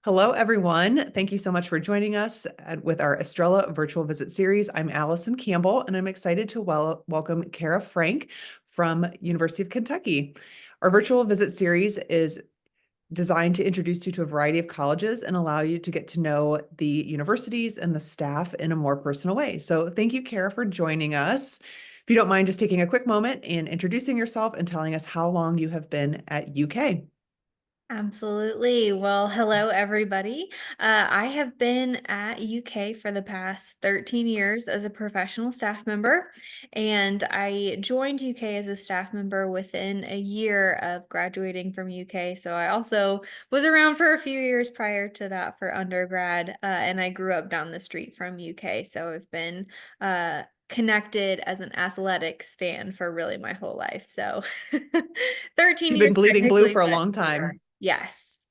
Hello, everyone. Thank you so much for joining us with our Estrella virtual visit series. I'm Allison Campbell, and I'm excited to welcome Cara Frank from University of Kentucky. Our virtual visit series is designed to introduce you to a variety of colleges and allow you to get to know the universities and the staff in a more personal way. So thank you, Cara, for joining us. If you don't mind just taking a quick moment and introducing yourself and telling us how long you have been at UK. Absolutely. Well, hello, everybody. I have been at UK for the past 13 years as a professional staff member, and I joined UK as a staff member within a year of graduating from UK. So I also was around for a few years prior to that for undergrad, and I grew up down the street from UK. So I've been connected as an athletics fan for really my whole life. So 13 You've been years bleeding blue technically, for a but long we are. time. Yes.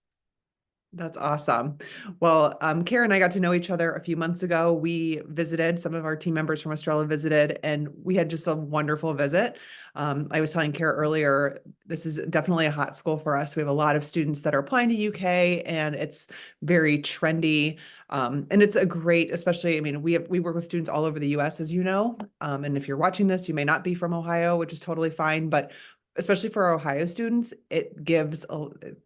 That's awesome. Well, Kara and I got to know each other a few months ago. We visited, some of our team members from Australia visited, and we had just a wonderful visit. I was telling Kara earlier, this is definitely a hot school for us. We have a lot of students that are applying to UK, and it's very trendy. And it's a great, especially, I mean, we work with students all over the US, as you know. And if you're watching this, you may not be from Ohio, which is totally fine, but especially for our Ohio students, it gives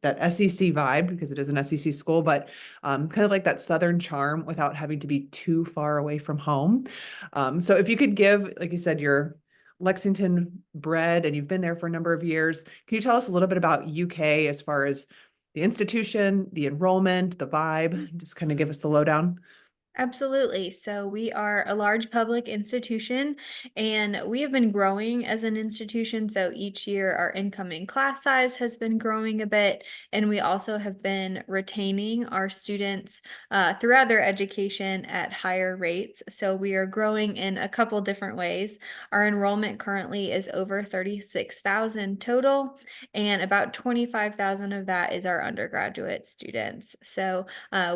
that SEC vibe because it is an SEC school, but kind of like that Southern charm without having to be too far away from home. So if you could give, like you said, you're Lexington bred and you've been there for a number of years, can you tell us a little bit about UK as far as the institution, the enrollment, the vibe? Just kind of give us the lowdown. Absolutely. So we are a large public institution and we have been growing as an institution. So each year our incoming class size has been growing a bit. And we also have been retaining our students throughout their education at higher rates. So we are growing in a couple different ways. Our enrollment currently is over 36,000 total, and about 25,000 of that is our undergraduate students. So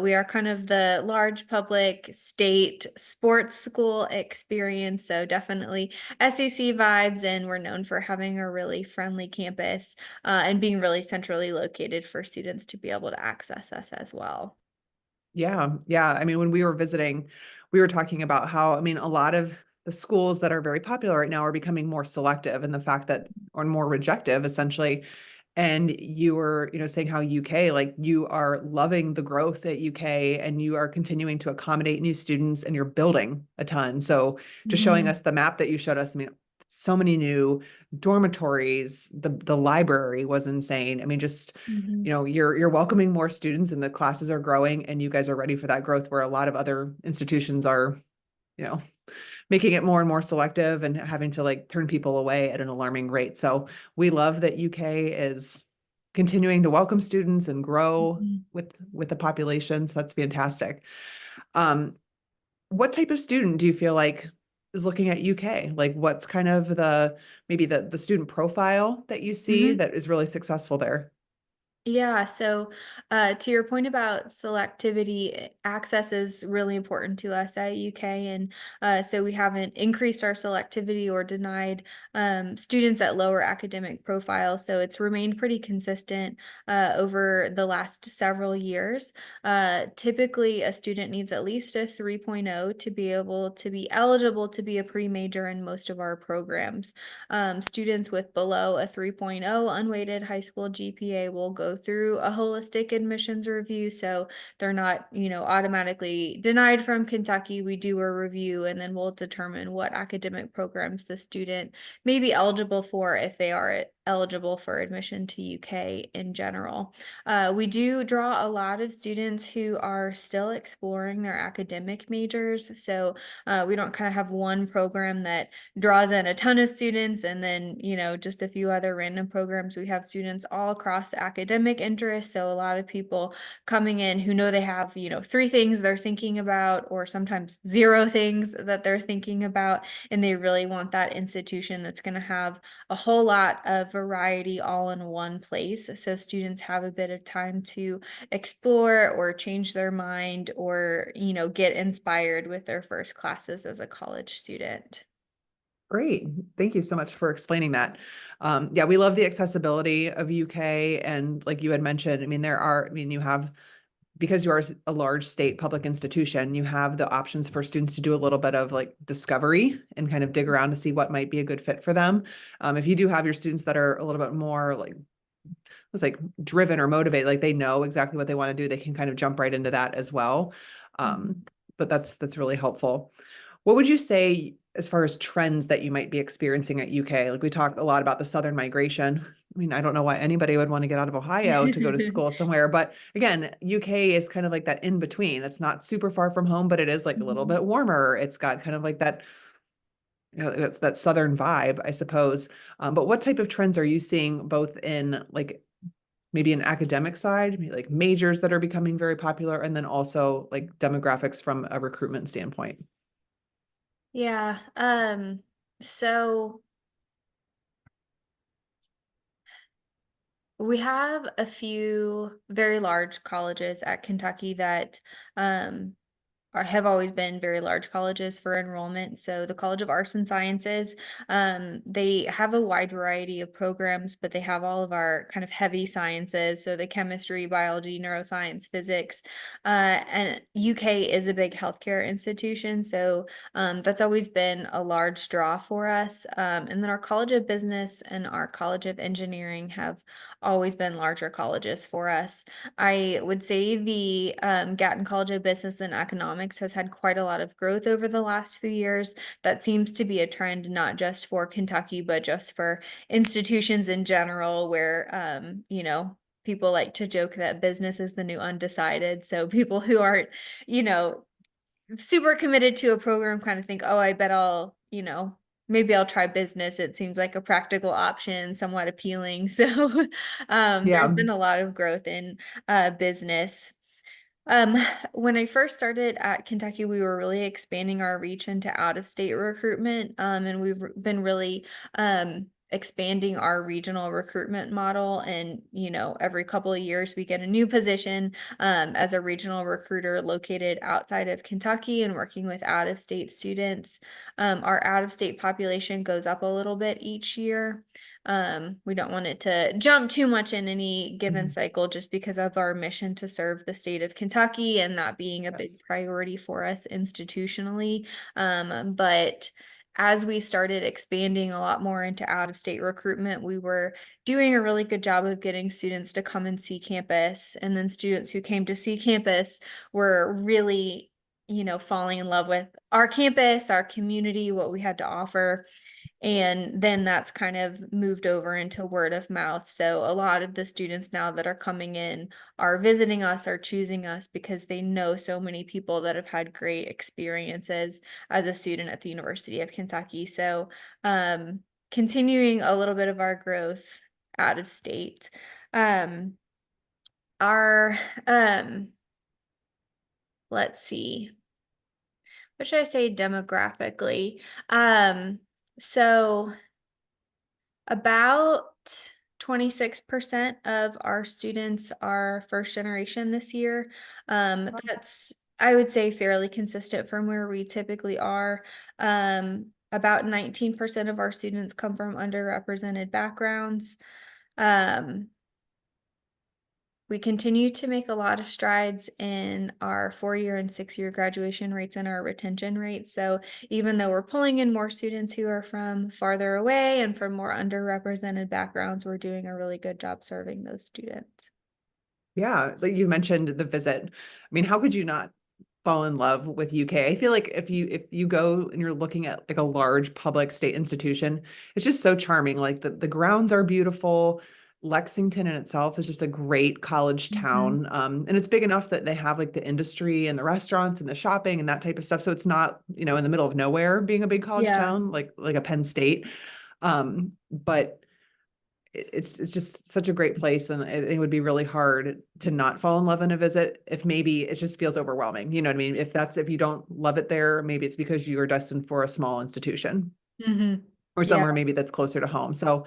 we are kind of the large public state sports school experience. So definitely SEC vibes, and we're known for having a really friendly campus and being really centrally located for students to be able to access us as well. Yeah, yeah. I mean, when we were visiting, we were talking about how, I mean, a lot of the schools that are very popular right now are becoming more selective and the fact that, or more rejective essentially. And you were, saying how UK, like you are loving the growth at UK and you are continuing to accommodate new students and you're building a ton. So just showing Mhm. us the map that you showed us, I mean, so many new dormitories, the library was insane. I mean, just Mhm. you're welcoming more students and the classes are growing and you guys are ready for that growth where a lot of other institutions are, you know, making it more and more selective and having to like turn people away at an alarming rate. So we love that UK is continuing to welcome students and grow Mhm. with the population. So that's fantastic. Um, what type of student do you feel like is looking at UK? Like what's kind of the maybe the student profile that you see Mhm. that is really successful there? Yeah, so to your point about selectivity, access is really important to us at UK. And so we haven't increased our selectivity or denied students at lower academic profiles. So it's remained pretty consistent over the last several years. Typically, a student needs at least a 3.0 to be able to be eligible to be a pre-major in most of our programs. Students with below a 3.0 unweighted high school GPA will go through a holistic admissions review. So they're not, automatically denied from Kentucky. We do a review and then we'll determine what academic programs the student may be eligible for if they are eligible for admission to UK in general. We do draw a lot of students who are still exploring their academic majors. So we don't kind of have one program that draws in a ton of students and then, just a few other random programs. We have students all across academic interests. So a lot of people coming in who know they have, three things they're thinking about, or sometimes zero things that they're thinking about. And they really want that institution that's going to have a whole lot of variety all in one place. So students have a bit of time to explore or change their mind or, get inspired with their first classes as a college student. Great. Thank you so much for explaining that. Yeah, we love the accessibility of UK. And like you had mentioned, I mean, you have because you are a large state public institution, you have the options for students to do a little bit of like discovery and kind of dig around to see what might be a good fit for them. If you do have your students that are a little bit more like it's like driven or motivated, like they know exactly what they want to do, they can kind of jump right into that as well. Mhm. But that's really helpful. What would you say as far as trends that you might be experiencing at UK? Like we talked a lot about the Southern migration. I mean, I don't know why anybody would want to get out of Ohio to go to school somewhere, but again, UK is kind of like that in between. It's not super far from home, but it is like a little Mhm. bit warmer. It's got kind of like that, that's that Southern vibe, I suppose. But what type of trends are you seeing both in like maybe an academic side, maybe like majors that are becoming very popular, and then also like demographics from a recruitment standpoint? Yeah. So we have a few very large colleges at Kentucky that um have always been very large colleges for enrollment. So the College of Arts and Sciences, they have a wide variety of programs, but they have all of our kind of heavy sciences. So the chemistry, biology, neuroscience, physics, and UK is a big healthcare institution. So that's always been a large draw for us. And then our College of Business and our College of Engineering have always been larger colleges for us. I would say the Gatton College of Business and Economics has had quite a lot of growth over the last few years. That seems to be a trend, not just for Kentucky, but just for institutions in general, where, people like to joke that business is the new undecided. So people who aren't, you know, super committed to a program kind of think, oh, I bet I'll, maybe I'll try business. It seems like a practical option, somewhat appealing. So there's Yeah. been a lot of growth in business. Um, when I first started at Kentucky, we were really expanding our reach into out of state recruitment. And we've been really expanding our regional recruitment model. And, every couple of years we get a new position as a regional recruiter located outside of Kentucky and working with out of state students. Our out of state population goes up a little bit each year. We don't want it to jump too much in any given Mhm. cycle just because of our mission to serve the state of Kentucky and that being a big Yes. priority for us institutionally. But as we started expanding a lot more into out of state recruitment, we were doing a really good job of getting students to come and see campus. And then students who came to see campus were really, falling in love with our campus, our community, what we had to offer. And then that's kind of moved over into word of mouth. So a lot of the students now that are coming in are visiting us, are choosing us because they know so many people that have had great experiences as a student at the University of Kentucky. So continuing a little bit of our growth out of state. Um, our let's see, what should I say demographically? So about 26% of our students are first generation this year. That's, I would say, fairly consistent from where we typically are. About 19% of our students come from underrepresented backgrounds. Um, we continue to make a lot of strides in our 4-year and 6-year graduation rates and our retention rates. So even though we're pulling in more students who are from farther away and from more underrepresented backgrounds, we're doing a really good job serving those students. Yeah, like you mentioned the visit. I mean, how could you not fall in love with UK? I feel like if you go and you're looking at like a large public state institution, it's just so charming. Like the grounds are beautiful. Lexington in itself is just a great college Mhm. town. And it's big enough that they have like the industry and the restaurants and the shopping and that type of stuff. So it's not, in the middle of nowhere being a big college Yeah. town like a Penn State. But it's just such a great place, and it would be really hard to not fall in love in a visit if maybe it just feels overwhelming. You know what I mean? If you don't love it there, maybe it's because you are destined for a small institution Hmm. or Yeah. somewhere maybe that's closer to home. So,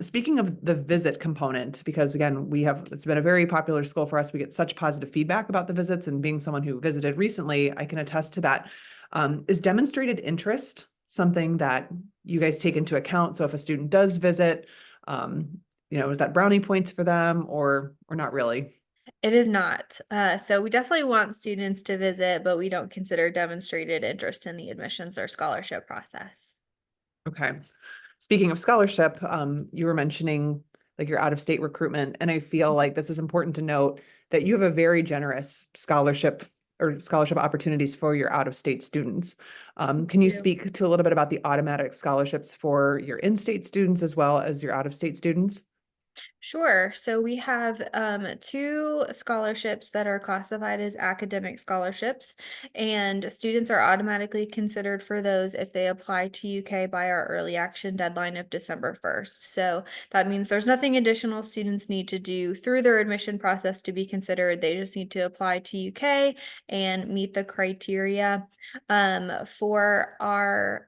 speaking of the visit component, because again, it's been a very popular school for us. We get such positive feedback about the visits, and being someone who visited recently, I can attest to that. Is demonstrated interest something that you guys take into account? So if a student does visit, is that brownie points for them or not really? It is not. So we definitely want students to visit, but we don't consider demonstrated interest in the admissions or scholarship process. Okay. Speaking of scholarship, you were mentioning like your out-of-state recruitment, and I feel like this is important to note that you have a very generous scholarship or scholarship opportunities for your out-of-state students. Can you Yeah. speak to a little bit about the automatic scholarships for your in-state students as well as your out-of-state students? Sure. So we have two scholarships that are classified as academic scholarships, and students are automatically considered for those if they apply to UK by our early action deadline of December 1st. So that means there's nothing additional students need to do through their admission process to be considered. They just need to apply to UK and meet the criteria. For our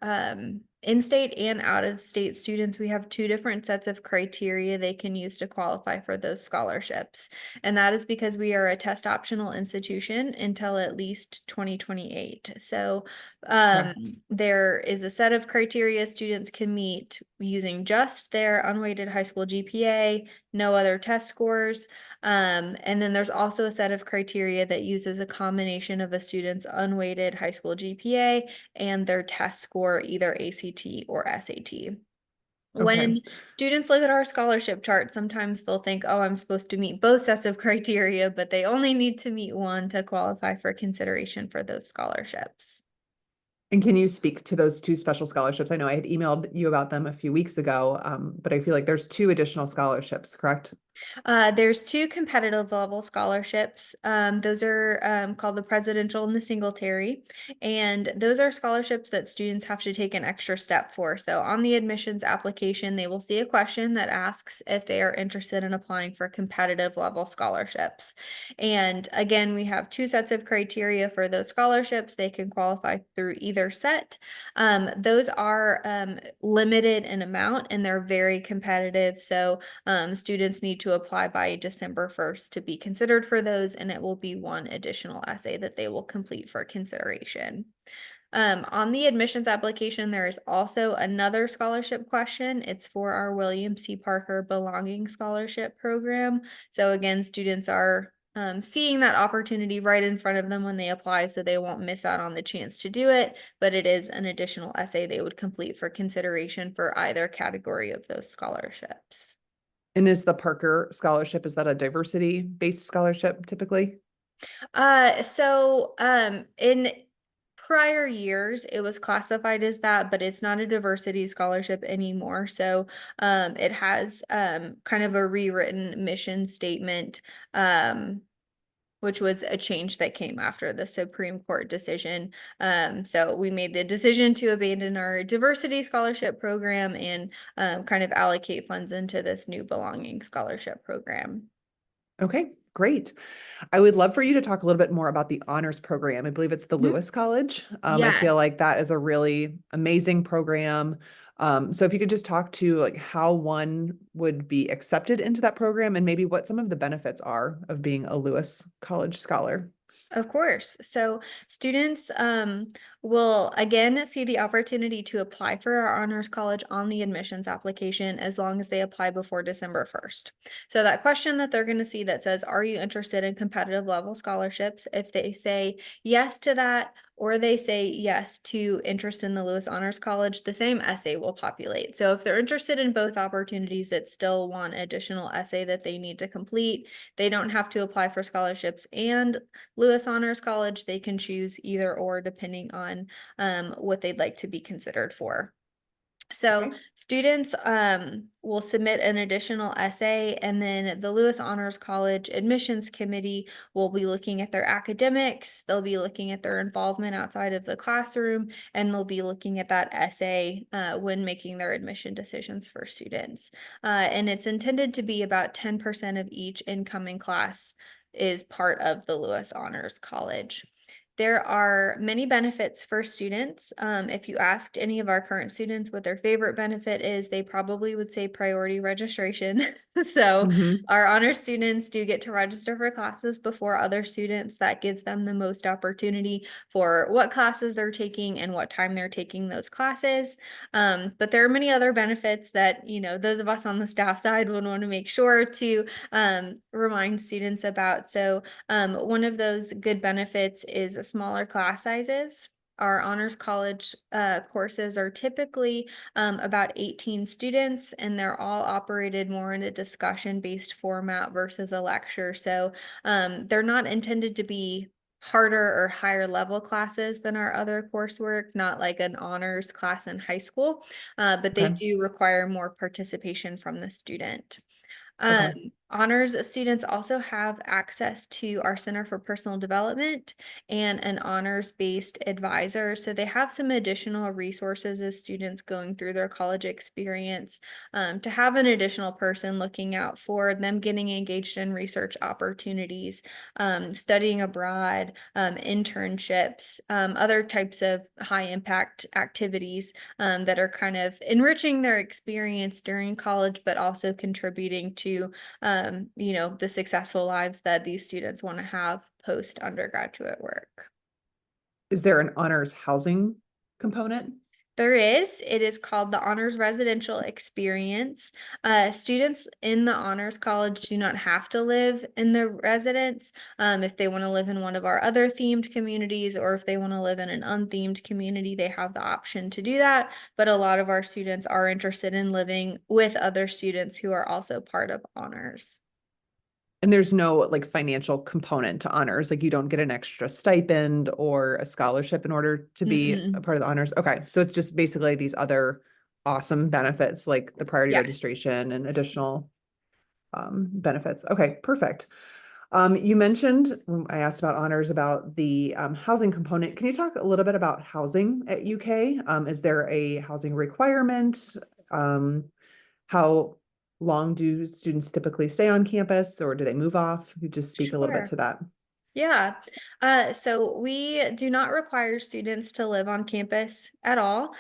in-state and out-of-state students, we have two different sets of criteria they can use to qualify for those scholarships. And that is because we are a test optional institution until at least 2028. So Okay. there is a set of criteria students can meet using just their unweighted high school GPA, no other test scores. And then there's also a set of criteria that uses a combination of a student's unweighted high school GPA and their test score, either ACT or SAT. Okay. When students look at our scholarship chart, sometimes they'll think, oh, I'm supposed to meet both sets of criteria, but they only need to meet one to qualify for consideration for those scholarships. And can you speak to those two special scholarships? I know I had emailed you about them a few weeks ago, but I feel like there's two additional scholarships, correct? There's two competitive level scholarships. Those are called the Presidential and the Singletary. And those are scholarships that students have to take an extra step for. So on the admissions application, they will see a question that asks if they are interested in applying for competitive level scholarships. And again, we have two sets of criteria for those scholarships. They can qualify through either set. Those are limited in amount and they're very competitive. So students need to apply by December 1st to be considered for those, and it will be one additional essay that they will complete for consideration. On the admissions application, there is also another scholarship question. It's for our William C. Parker Belonging Scholarship Program. So again, students are seeing that opportunity right in front of them when they apply, so they won't miss out on the chance to do it, but it is an additional essay they would complete for consideration for either category of those scholarships. And is the Parker Scholarship, is that a diversity-based scholarship typically? In prior years, it was classified as that, but it's not a diversity scholarship anymore. So, it has, kind of a rewritten mission statement, which was a change that came after the Supreme Court decision. So we made the decision to abandon our diversity scholarship program and, kind of allocate funds into this new belonging scholarship program. Okay, great. I would love for you to talk a little bit more about the honors program. I believe it's the Mhm. Lewis College. I feel Yes. like that is a really amazing program. So if you could just talk to like how one would be accepted into that program and maybe what some of the benefits are of being a Lewis College scholar. Of course. So students will again see the opportunity to apply for our honors college on the admissions application as long as they apply before December 1st. So that question that they're going to see that says, are you interested in competitive level scholarships? If they say yes to that, or they say yes to interest in the Lewis Honors College, the same essay will populate. So if they're interested in both opportunities, it's still one additional essay that they need to complete. They don't have to apply for scholarships and Lewis Honors College. They can choose either or depending on what they'd like to be considered for. So Okay. students will submit an additional essay, and then the Lewis Honors College Admissions Committee will be looking at their academics. They'll be looking at their involvement outside of the classroom, and they'll be looking at that essay when making their admission decisions for students. And it's intended to be about 10% of each incoming class is part of the Lewis Honors College. There are many benefits for students. If you asked any of our current students what their favorite benefit is, they probably would say priority registration. So Hmm. our honor students do get to register for classes before other students. That gives them the most opportunity for what classes they're taking and what time they're taking those classes. But there are many other benefits that, those of us on the staff side would want to make sure to remind students about. So one of those good benefits is smaller class sizes. Our honors college courses are typically about 18 students, and they're all operated more in a discussion-based format versus a lecture. So they're not intended to be harder or higher level classes than our other coursework, not like an honors class in high school, but they Okay. do require more participation from the student. Um, Okay. Honors students also have access to our Center for Personal Development and an honors-based advisor. So they have some additional resources as students going through their college experience, to have an additional person looking out for them getting engaged in research opportunities, studying abroad, internships, other types of high impact activities that are kind of enriching their experience during college, but also contributing to, the successful lives that these students want to have post undergraduate work. Is there an honors housing component? There is. It is called the Honors Residential Experience. Students in the Honors College do not have to live in the residence. If they want to live in one of our other themed communities, or if they want to live in an unthemed community, they have the option to do that. But a lot of our students are interested in living with other students who are also part of Honors. And there's no like financial component to honors, like you don't get an extra stipend or a scholarship in order to be a Mm-mm. part of the honors. Okay, so it's just basically these other awesome benefits like the priority Yes. registration and additional benefits. Okay, perfect. You mentioned, I asked about honors, about the housing component. Can you talk a little bit about housing at UK? Is there a housing requirement? Um, how long do students typically stay on campus, or do they move off? You just speak a little bit Sure. to that. Yeah. So we do not require students to live on campus at all.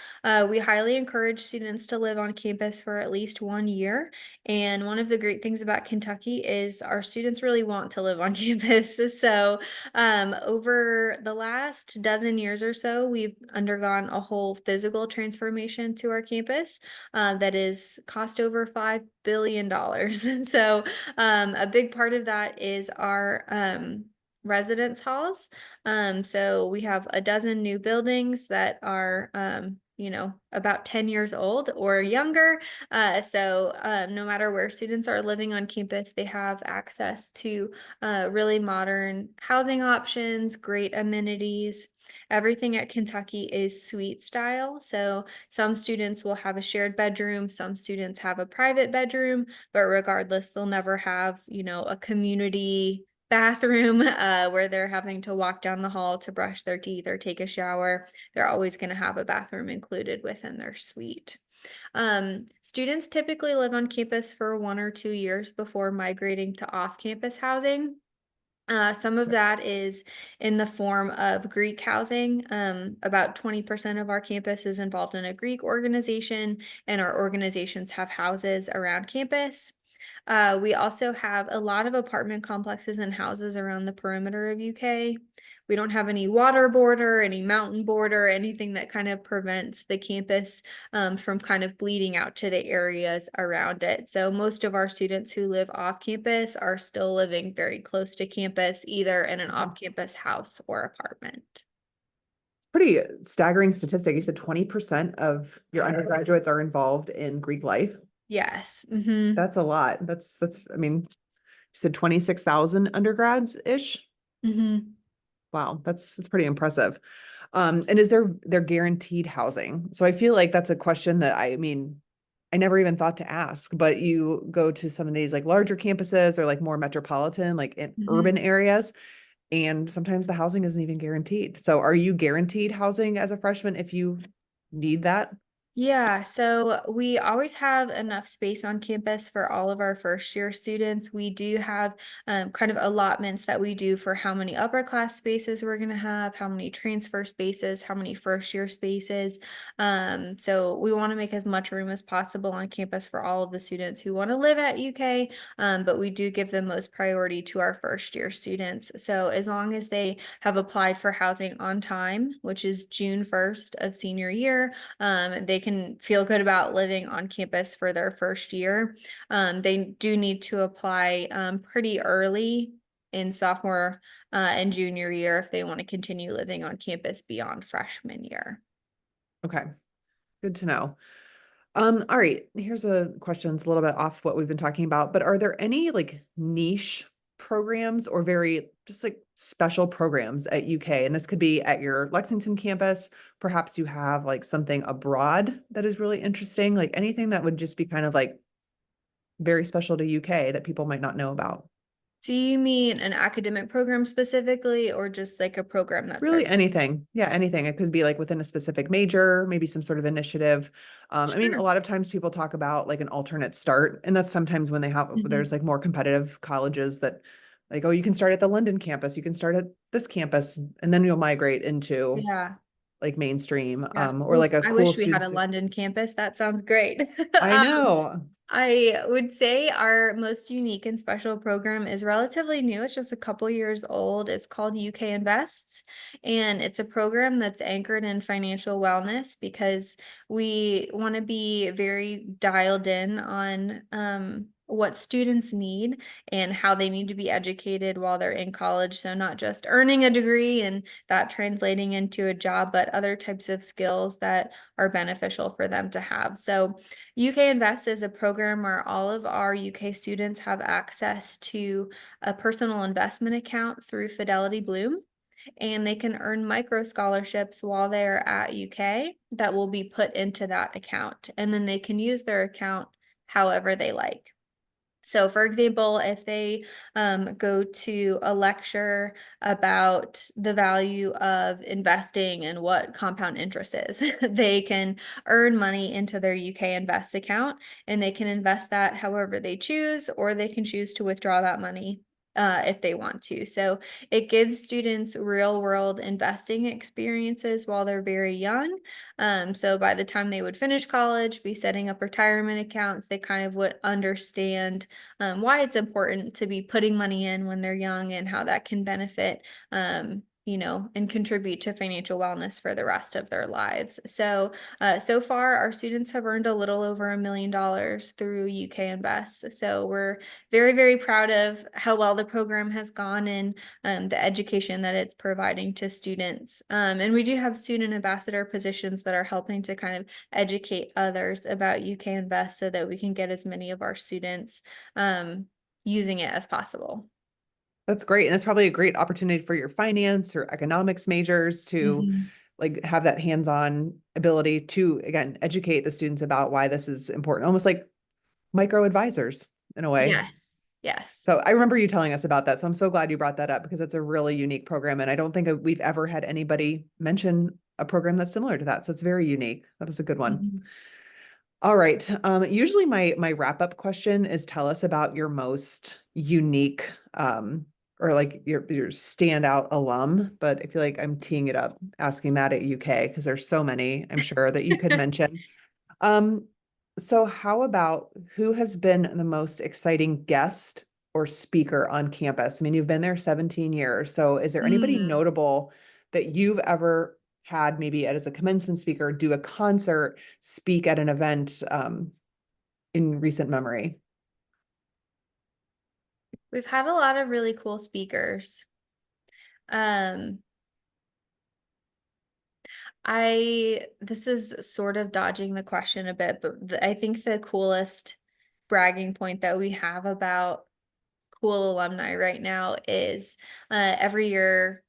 We highly encourage students to live on campus for at least 1 year. And one of the great things about Kentucky is our students really want to live on campus. So over the last dozen years or so, we've undergone a whole physical transformation to our campus that is cost over $5 billion. And so a big part of that is our residence halls. So we have a dozen new buildings that are, about 10 years old or younger. No matter where students are living on campus, they have access to really modern housing options, great amenities. Everything at Kentucky is suite style. So some students will have a shared bedroom, some students have a private bedroom, but regardless, they'll never have, a community bathroom where they're having to walk down the hall to brush their teeth or take a shower. They're always going to have a bathroom included within their suite. Students typically live on campus for 1 or 2 years before migrating to off-campus housing. Some of that is in the form of Greek housing. About 20% of our campus is involved in a Greek organization, and our organizations have houses around campus. We also have a lot of apartment complexes and houses around the perimeter of UK. We don't have any water border, any mountain border, anything that kind of prevents the campus from kind of bleeding out to the areas around it. So most of our students who live off campus are still living very close to campus, either in an Okay. off-campus house or apartment. Pretty staggering statistic. You said 20% of your undergraduates are involved in Greek life. Yes. Mm-hmm. That's a lot. I mean, you said 26,000 undergrads-ish. Mm-hmm. Wow, that's pretty impressive. And is there guaranteed housing? So I feel like that's a question that I mean, I never even thought to ask, but you go to some of these like larger campuses or like more metropolitan, like in Mm-hmm. urban areas, and sometimes the housing isn't even guaranteed. So are you guaranteed housing as a freshman if you need that? Yeah, so we always have enough space on campus for all of our first year students. We do have kind of allotments that we do for how many upper class spaces we're going to have, how many transfer spaces, how many first year spaces. So we want to make as much room as possible on campus for all of the students who want to live at UK, but we do give the most priority to our first year students. So as long as they have applied for housing on time, which is June 1st of senior year, they can feel good about living on campus for their first year. They do need to apply pretty early in sophomore and junior year if they want to continue living on campus beyond freshman year. Okay, good to know. All right, here's a question that's a little bit off what we've been talking about, but are there any like niche programs or very just like special programs at UK? And this could be at your Lexington campus. Perhaps you have like something abroad that is really interesting, like anything that would just be kind of like very special to UK that people might not know about. Do you mean an academic program specifically, or just like a program that's Really like, anything. Yeah, anything. It could be like within a specific major, maybe some sort of initiative. I mean, a sure. lot of times people talk about like an alternate start, and that's sometimes when they have Mhm. there's like more competitive colleges that like, oh, you can start at the London campus, you can start at this campus, and then you'll migrate into Yeah. like mainstream, Yeah. or Ooh, like a I cool wish we had student. a London campus. That sounds great. I know. I would say our most unique and special program is relatively new. It's just a couple years old. It's called UK Invests, and it's a program that's anchored in financial wellness because we want to be very dialed in on what students need and how they need to be educated while they're in college. So, not just earning a degree and that translating into a job, but other types of skills that are beneficial for them to have. So, UK Invest is a program where all of our UK students have access to a personal investment account through Fidelity Bloom, and they can earn micro scholarships while they're at UK that will be put into that account. And then they can use their account however they like. So, for example, if they go to a lecture about the value of investing and what compound interest is, they can earn money into their UK Invest account and they can invest that however they choose, or they can choose to withdraw that money if they want to. So, it gives students real world investing experiences while they're very young. So, by the time they would finish college, be setting up retirement accounts, they kind of would understand why it's important to be putting money in when they're young and how that can benefit, and contribute to financial wellness for the rest of their lives. So, so far, our students have earned a little over $1 million through UK Invest. So, we're very, very proud of how well the program has gone and the education that it's providing to students. And we do have student ambassador positions that are helping to kind of educate others about UK Invest so that we can get as many of our students using it as possible. That's great. And it's probably a great opportunity for your finance or economics majors to Mhm. like have that hands-on ability to, again, educate the students about why this is important, almost like micro advisors in a way. Yes. Yes. So I remember you telling us about that. So I'm so glad you brought that up because it's a really unique program. And I don't think we've ever had anybody mention a program that's similar to that. So it's very unique. That was a good one. Mhm. All right. Usually my wrap-up question is tell us about your most unique or like your standout alum, but I feel like I'm teeing it up asking that at UK because there's so many, I'm sure, that you could mention. Um, so how about who has been the most exciting guest or speaker on campus? I mean, you've been there 17 years. So is there anybody Mm. notable that you've ever had maybe as a commencement speaker, do a concert, speak at an event in recent memory? We've had a lot of really cool speakers. Um, this is sort of dodging the question a bit, but I think the coolest bragging point that we have about cool alumni right now is every year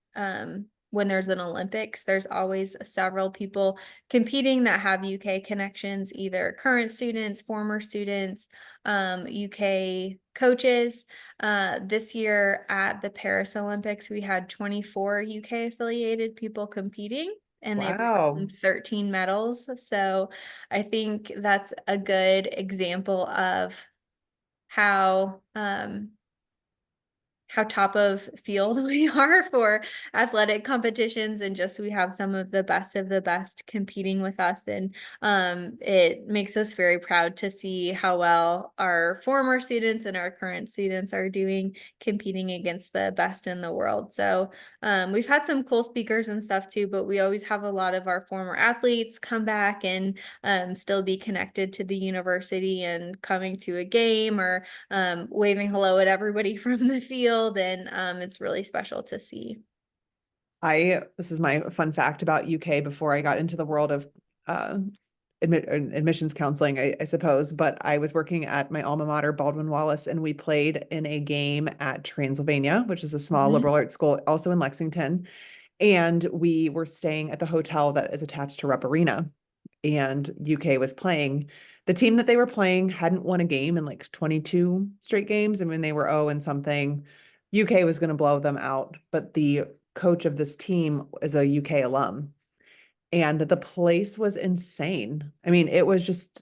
when there's an Olympics, there's always several people competing that have UK connections, either current students, former students, UK coaches. This year at the Paris Olympics, we had 24 UK affiliated people competing. and they brought home Wow. 13 medals. So I think that's a good example of how how top of field we are for athletic competitions, and just we have some of the best competing with us, and it makes us very proud to see how well our former students and our current students are doing competing against the best in the world. So we've had some cool speakers and stuff too, but we always have a lot of our former athletes come back and still be connected to the university and coming to a game or waving hello at everybody from the field, and it's really special to see. This is my fun fact about UK before I got into the world of uh, admissions counseling, I suppose. But I was working at my alma mater, Baldwin Wallace, and we played in a game at Transylvania, which is a small Mhm. liberal arts school, also in Lexington. And we were staying at the hotel that is attached to Rupp Arena, and UK was playing. The team that they were playing hadn't won a game in like 22 straight games. And when they were 0 and something, UK was going to blow them out. But the coach of this team is a UK alum. And the place was insane. I mean, it was just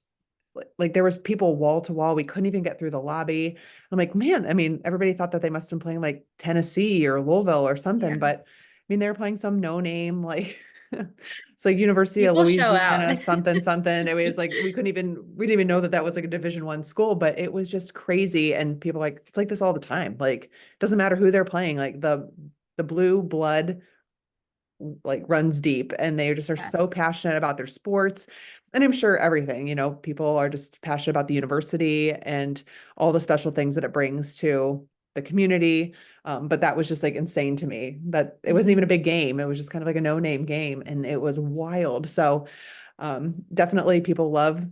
like there was people wall to wall. We couldn't even get through the lobby. I'm like, man, I mean, everybody thought that they must have been playing like Tennessee or Louisville or something, Yeah, but I mean, they were playing some no name like it's like University of people show out. Louisiana, something, something. I mean, it's like we didn't even know that that was like a Division I school, but it was just crazy. And people like, it's like this all the time. Like, it doesn't matter who they're playing, like the blue blood like runs deep, and they just are so Yes. passionate about their sports. And I'm sure everything, people are just passionate about the university and all the special things that it brings to the community. But that was just like insane to me that it wasn't even a Mhm. big game. It was just kind of like a no-name game, and it was wild. So definitely people love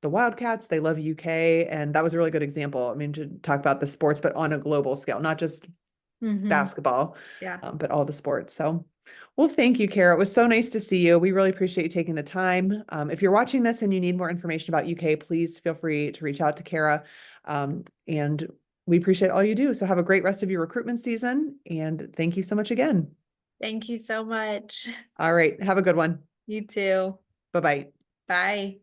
the Wildcats, they love UK, and that was a really good example. I mean, to talk about the sports, but on a global scale, not just Mhm. basketball, Yeah. but all the sports. So, well, thank you, Kara. It was so nice to see you. We really appreciate you taking the time. If you're watching this and you need more information about UK, please feel free to reach out to Kara. And we appreciate all you do. So have a great rest of your recruitment season. And thank you so much again. Thank you so much. All right. Have a good one. You too. Bye bye. Bye.